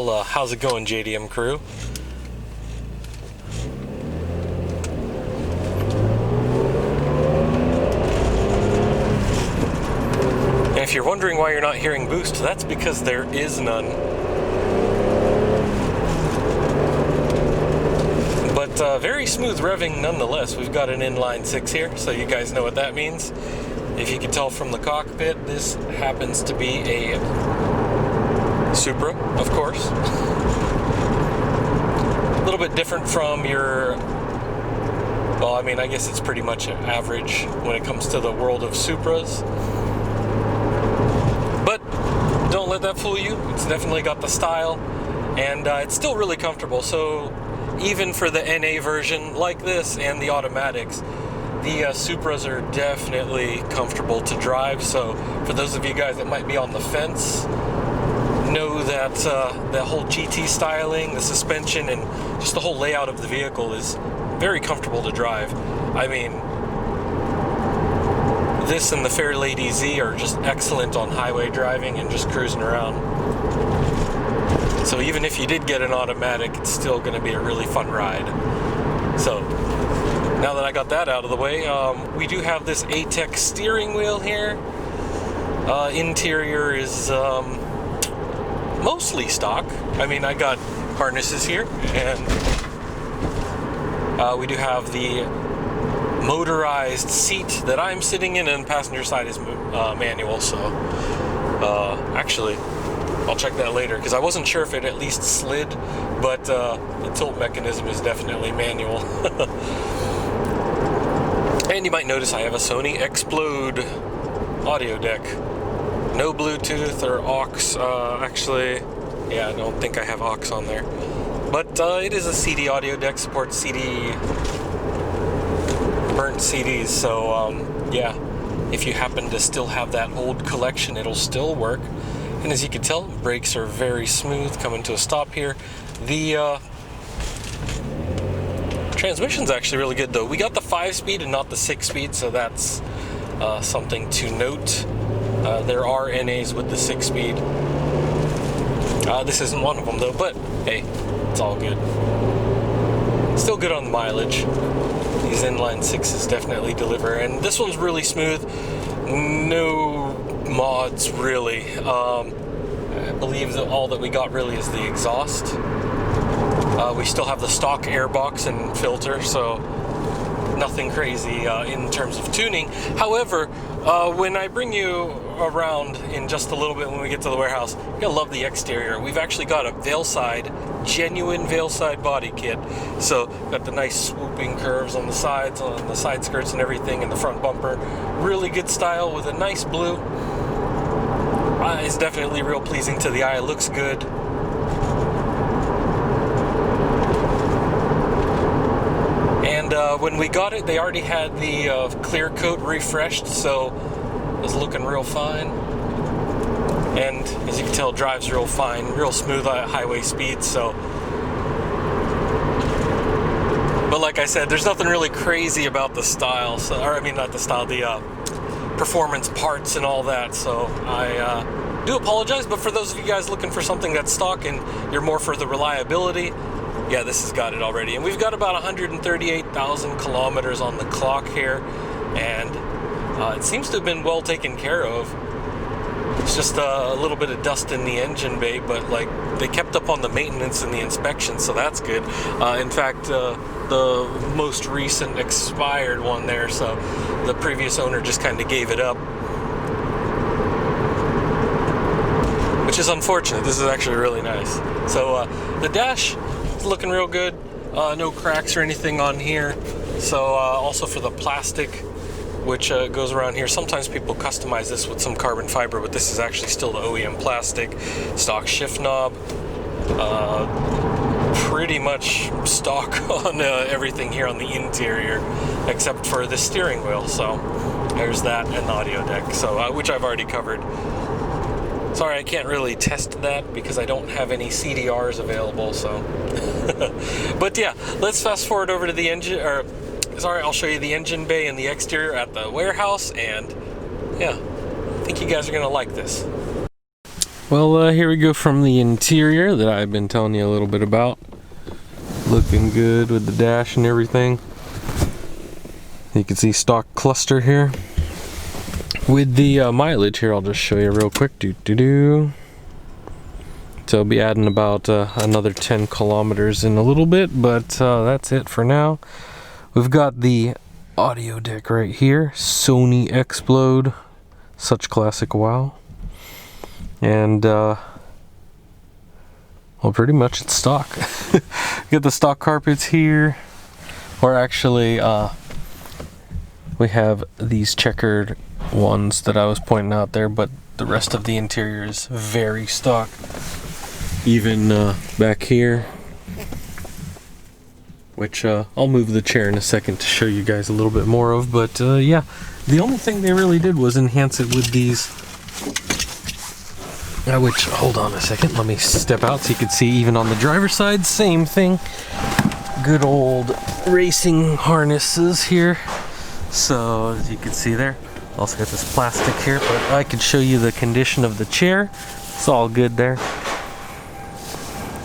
Well, how's it going, JDM crew? And if you're wondering why you're not hearing boost, that's because there is none. But very smooth revving nonetheless. We've got an inline 6 here, so you guys know what that means. If you can tell from the cockpit, this happens to be a Supra, of course. A little bit different from your, well, I mean, I guess it's pretty much average when it comes to the world of Supras. But don't let that fool you. It's definitely got the style, and it's still really comfortable. So even for the NA version like this and the automatics, the Supras are definitely comfortable to drive. So for those of you guys that might be on the fence, know that the whole GT styling, the suspension, and just the whole layout of the vehicle is very comfortable to drive. I mean, this and the Fairlady Z are just excellent on highway driving and just cruising around. So even if you did get an automatic, it's still going to be a really fun ride. So now that I got that out of the way, we do have this ATEC steering wheel here. Interior is mostly stock. I mean, I got harnesses here, and we do have the motorized seat that I'm sitting in, and passenger side is manual. So actually, I'll check that later because I wasn't sure if it at least slid, but the tilt mechanism is definitely manual. And you might notice I have a Sony Explode audio deck. No Bluetooth or aux, actually, yeah, I don't think I have aux on there. But it is a CD audio deck, supports CD, burnt CDs, so yeah, if you happen to still have that old collection, it'll still work. And as you can tell, brakes are very smooth, coming to a stop here. The transmission's actually really good though. We got the 5-speed and not the 6-speed, so that's something to note. There are NAs with the 6-speed. This isn't one of them though, but hey, it's all good. Still good on the mileage. These inline 6s definitely deliver, and this one's really smooth. No mods really. I believe that all that we got really is the exhaust. We still have the stock airbox and filter, so nothing crazy in terms of tuning. However, when I bring you around in just a little bit when we get to the warehouse, you're gonna love the exterior. We've actually got a VEILSIDE, genuine VEILSIDE body kit. So got the nice swooping curves on the sides, on the side skirts and everything, and the front bumper. Really good style with a nice blue. It's definitely real pleasing to the eye. It looks good. And when we got it, they already had the clear coat refreshed, so it was looking real fine. And as you can tell, drives real fine, real smooth at highway speeds. So, but like I said, there's nothing really crazy about the style. So, or I mean, not the style, the performance parts and all that. So I do apologize, but for those of you guys looking for something that's stock and you're more for the reliability, yeah, this has got it already. And we've got about 138,000 kilometers on the clock here, and it seems to have been well taken care of. It's just a little bit of dust in the engine bay, but like they kept up on the maintenance and the inspection, so that's good. In fact, the most recent expired one there, so the previous owner just kind of gave it up, which is unfortunate. This is actually really nice. So the dash is looking real good. No cracks or anything on here. So also for the plastic, which goes around here. Sometimes people customize this with some carbon fiber, but this is actually still the OEM plastic. Stock shift knob. Pretty much stock on everything here on the interior, except for the steering wheel. So there's that, and the audio deck, so which I've already covered. Sorry, I can't really test that because I don't have any CDRs available. So, but yeah, let's fast forward over to the engine. Or sorry, I'll show you the engine bay and the exterior at the warehouse, and yeah, I think you guys are gonna like this. Well, here we go from the interior that I've been telling you a little bit about. Looking good with the dash and everything. You can see stock cluster here. With the mileage here, I'll just show you real quick. So I'll be adding about another 10 kilometers in a little bit, but that's it for now. We've got the audio deck right here, Sony Explode, such classic wow. And well, pretty much it's stock. Get the stock carpets here, or actually we have these checkered ones that I was pointing out there, but the rest of the interior is very stock. Even back here, which I'll move the chair in a second to show you guys a little bit more of, but yeah, the only thing they really did was enhance it with these, which, hold on a second, let me step out so you can see even on the driver's side, same thing. Good old racing harnesses here. So as you can see there, also got this plastic here, but I could show you the condition of the chair. It's all good there.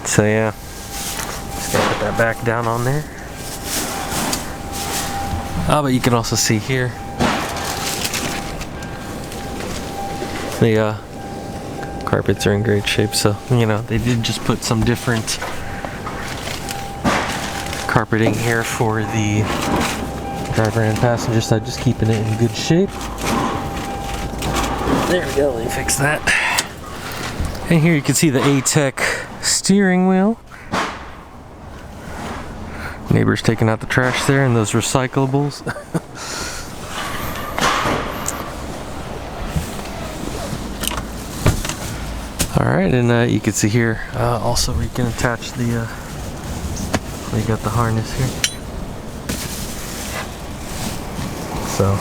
So yeah, just gotta put that back down on there. But you can also see here the carpets are in great shape, so you know they did just put some different carpeting here for the driver and passenger side, just keeping it in good shape. There we go, let me fix that. And here you can see the A-Tech steering wheel. Neighbor's taking out the trash there and those recyclables. Alright, and you can see here also we can attach the we got the harness here. So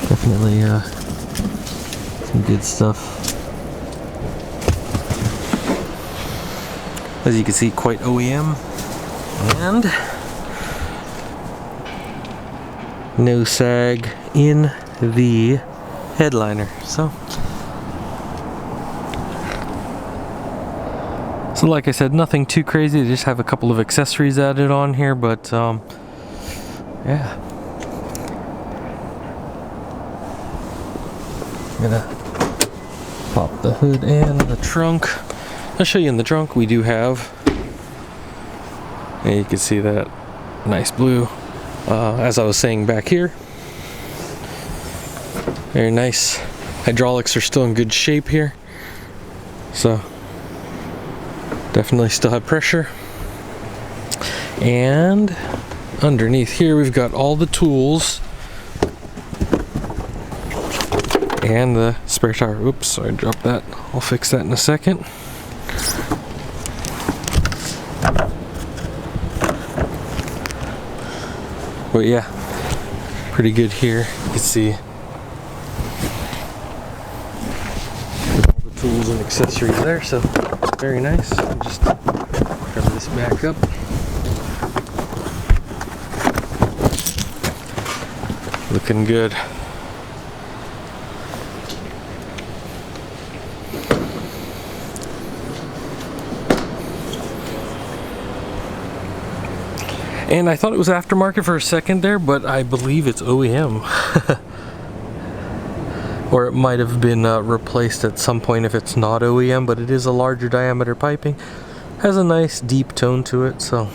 definitely some good stuff. As you can see, quite OEM, and no sag in the headliner. So like I said, nothing too crazy. They just have a couple of accessories added on here, but yeah. I'm gonna pop the hood and the trunk. I'll show you in the trunk. We do have, and you can see that nice blue. As I was saying back here, very nice. Hydraulics are still in good shape here, so definitely still have pressure. And underneath here we've got all the tools and the spare tire. Oops, sorry, I dropped that. I'll fix that in a second. But yeah, pretty good here. You can see all the tools and accessories there, so very nice. I'll just cover this back up. Looking good. And I thought it was aftermarket for a second there, but I believe it's OEM. Or it might have been replaced at some point if it's not OEM, but it is a larger diameter piping. Has a nice deep tone to it, so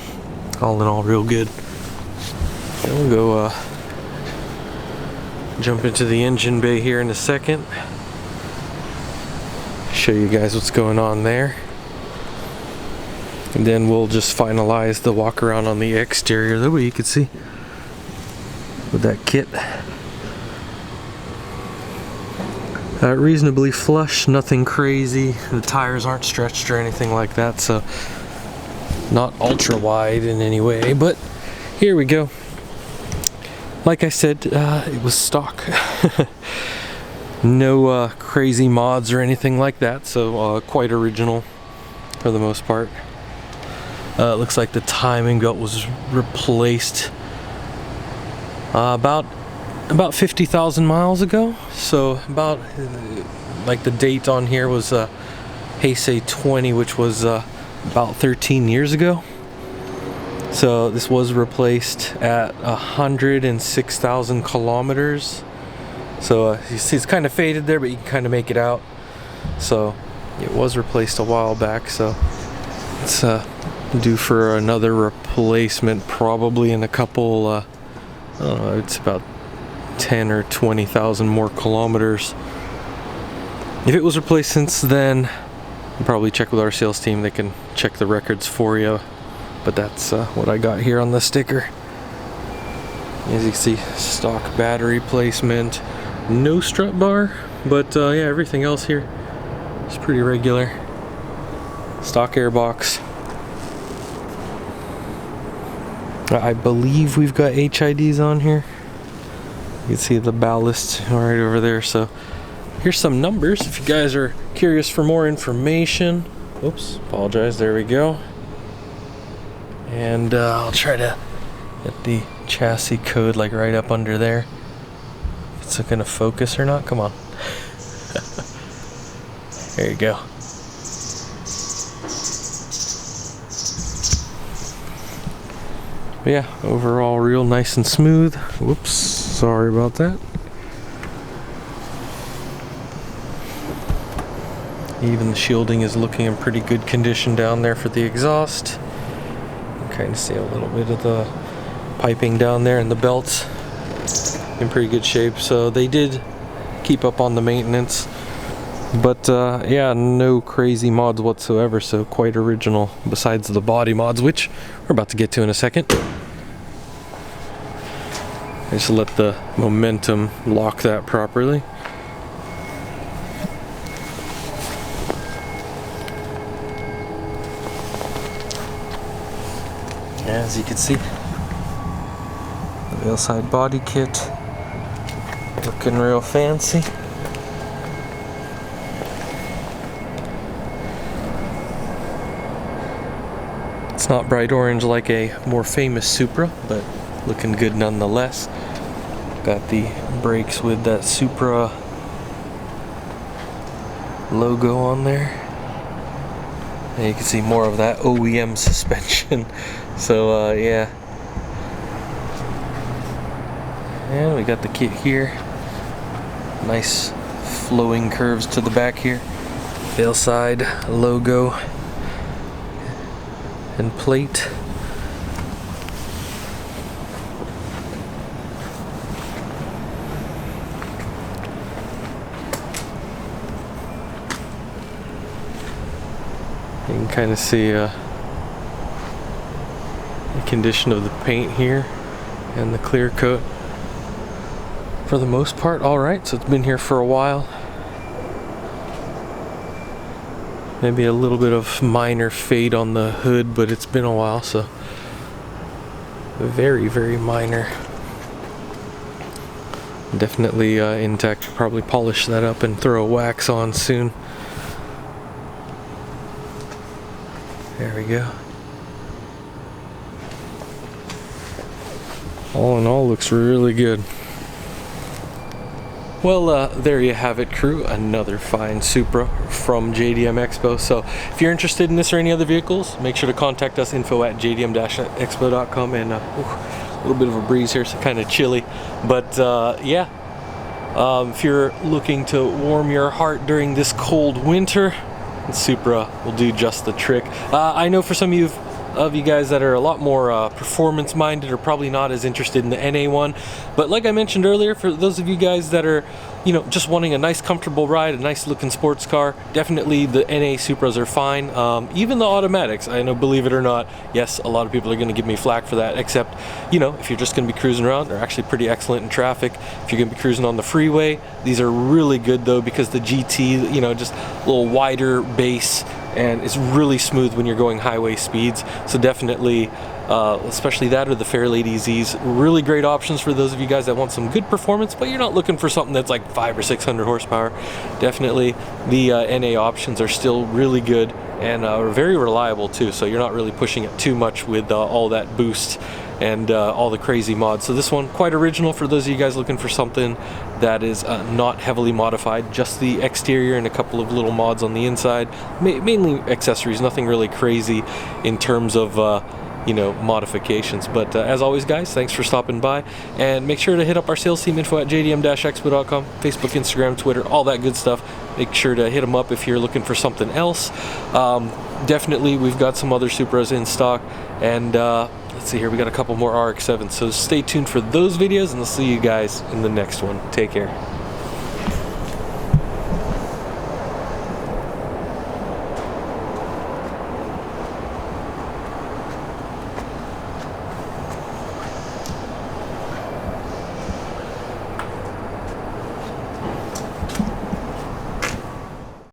all in all real good. And we'll go jump into the engine bay here in a second. Show you guys what's going on there. And then we'll just finalize the walk around on the exterior. That way you can see with that kit. Reasonably flush, nothing crazy. The tires aren't stretched or anything like that, so not ultra wide in any way, but here we go. Like I said, it was stock. No crazy mods or anything like that, so quite original for the most part. Looks like the timing belt was replaced about about 50,000 miles ago. So about like the date on here was Heisei 20, which was about 13 years ago. So this was replaced at 106,000 kilometers. So you see it's kind of faded there, but you can kind of make it out. So it was replaced a while back, so it's due for another replacement probably in a couple, I don't know, it's about 10 or 20,000 more kilometers. If it was replaced since then, probably check with our sales team. They can check the records for you. But that's what I got here on the sticker. As you can see, stock battery placement, no strut bar, but yeah, everything else here is pretty regular. Stock airbox. I believe we've got HIDs on here. You can see the ballast right over there. So here's some numbers if you guys are curious for more information. Oops, apologize, there we go. And I'll try to get the chassis code like right up under there. If it's gonna focus or not, come on. There you go. But yeah, overall real nice and smooth. Whoops, sorry about that. Even the shielding is looking in pretty good condition down there for the exhaust. Kind of see a little bit of the piping down there, and the belts in pretty good shape. So they did keep up on the maintenance, but yeah, no crazy mods whatsoever. So quite original, besides the body mods, which we're about to get to in a second. I just let the momentum lock that properly. As you can see, the VEILSIDE body kit looking real fancy. It's not bright orange like a more famous Supra, but looking good nonetheless. Got the brakes with that Supra logo on there. And you can see more of that OEM suspension. So yeah. And we got the kit here. Nice flowing curves to the back here. VEILSIDE logo and plate. You can kind of see the condition of the paint here and the clear coat. For the most part, alright, so it's been here for a while. Maybe a little bit of minor fade on the hood, but it's been a while, so very, very minor. Definitely intact. Probably polish that up and throw a wax on soon. There we go. All in all, looks really good. Well, there you have it, crew. Another fine Supra from JDM EXPO. So if you're interested in this or any other vehicles, make sure to contact us, info@jdm-expo.com. And a little bit of a breeze here, so kind of chilly. But yeah, if you're looking to warm your heart during this cold winter, the Supra will do just the trick. I know for some of you guys that are a lot more performance minded are probably not as interested in the NA one, but like I mentioned earlier, for those of you guys that are, you know, just wanting a nice comfortable ride, a nice looking sports car, definitely the NA Supras are fine. Even the automatics, I know, believe it or not, yes, a lot of people are going to give me flack for that, except, you know, if you're just going to be cruising around, they're actually pretty excellent in traffic. If you're going to be cruising on the freeway, these are really good though, because the GT, you know, just a little wider base, and it's really smooth when you're going highway speeds. So definitely, especially that or the Fairlady Zs, really great options for those of you guys that want some good performance, but you're not looking for something that's like 500 or 600 horsepower. Definitely the NA options are still really good and are very reliable too, so you're not really pushing it too much with all that boost and all the crazy mods. So this one, quite original for those of you guys looking for something that is not heavily modified, just the exterior and a couple of little mods on the inside, mainly accessories, nothing really crazy in terms of you know, modifications. But as always, guys, thanks for stopping by, and make sure to hit up our sales team, info at jdm-expo.com, Facebook, Instagram, Twitter, all that good stuff. Make sure to hit them up if you're looking for something else. Definitely, we've got some other Supras in stock, and let's see here, we got a couple more RX-7s, so stay tuned for those videos, and I'll see you guys in the next one. Take care.